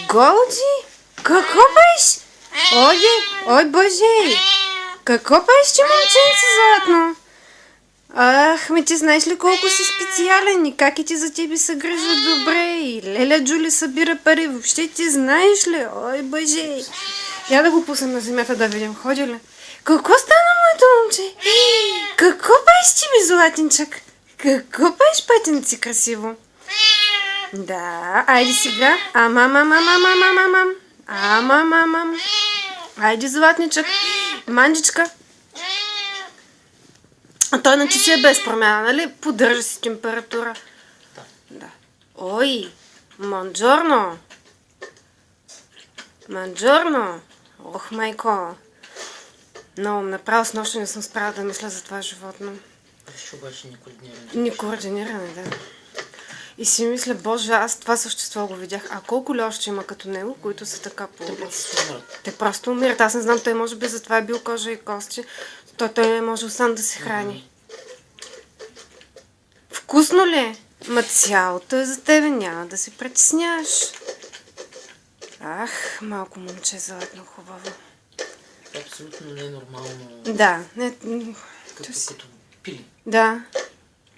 Голди? Какво правиш? Ой, боже! Какво правиш, че момченце златно? Ах, ти знаеш ли колко си специален и как и ти за тебе се грижат добре и Леля Джули събира пари, въобще ти знаеш ли? Ой, боже! Я да го пуснем на земята да видим, ходи ли? Какво стана, моето момче? Какво правиш ти, ми златинчък? Какво правиш, патенци, красиво? Да, айде сега. Амам. Айде, златничък. Манджичка. А той иначе си е без промяна, нали? Поддържа си температура. Да. Ой, монджорно. Манджорно. Ох, майко. Но направо с нощта не съм справила да мисля за това животно. Защо обаче не координиране, да. И си мисля, боже, аз това същество го видях. А колко ли още има като него, които са така Те просто умират. Аз не знам, той може би затова е бил кожа и кости. Той не може сам да се храни. Вкусно ли е? Ма цялото е за тебе, няма да се притесняваш. Ах, малко момче златно хубаво. Абсолютно не е нормално. Да, не. Като пили. Да.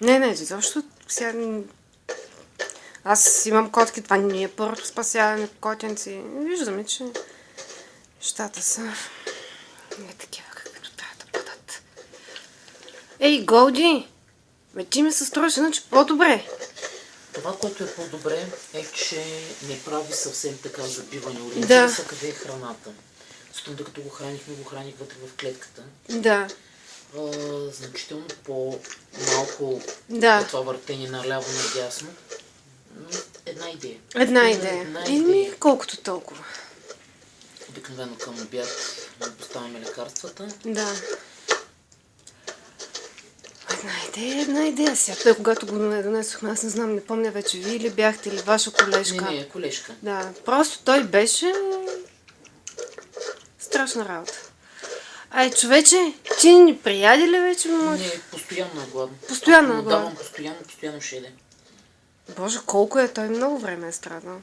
Не, защото сега. Аз имам котки, това не е първото спасяване по котенци. Виждаме, че нещата са не такива, каквито трябва да бъдат. Ей, Голди! Ти ми се струваш иначе по-добре. Това, което е по-добре, е, че не прави съвсем така забиване. Да. Са къде е храната. Защото докато го храних вътре в клетката. Да. Значително по-малко това въртение наляво-надясно. Една идея. Една идея. Колкото толкова. Обикновено към обяд поставяме лекарствата. Да. Една идея. Сега той, когато го донесохме, аз не знам, не помня вече вие ли бяхте или ваша колежка. Не, колежка. Да, просто той беше страшна работа. Ай, човече, ти ни прияди ли вече? Не, постоянно е гладно. Постоянно е гладно. Давам постоянно шеде. Боже, колко е, той много време е страдал.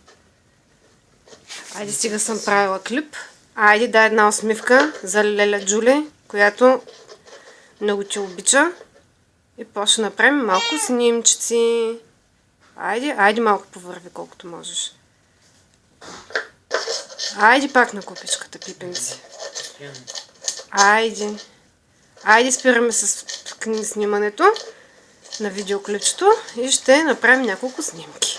Айде, стига съм правила клип. Айде, дай една усмивка за Леля Джули, която много ти обича. И после ще направим малко снимчици. Айде малко повърви, колкото можеш. Айде пак на купичката, пипенци. Айде спираме с снимането на видеоклипчето и ще направим няколко снимки.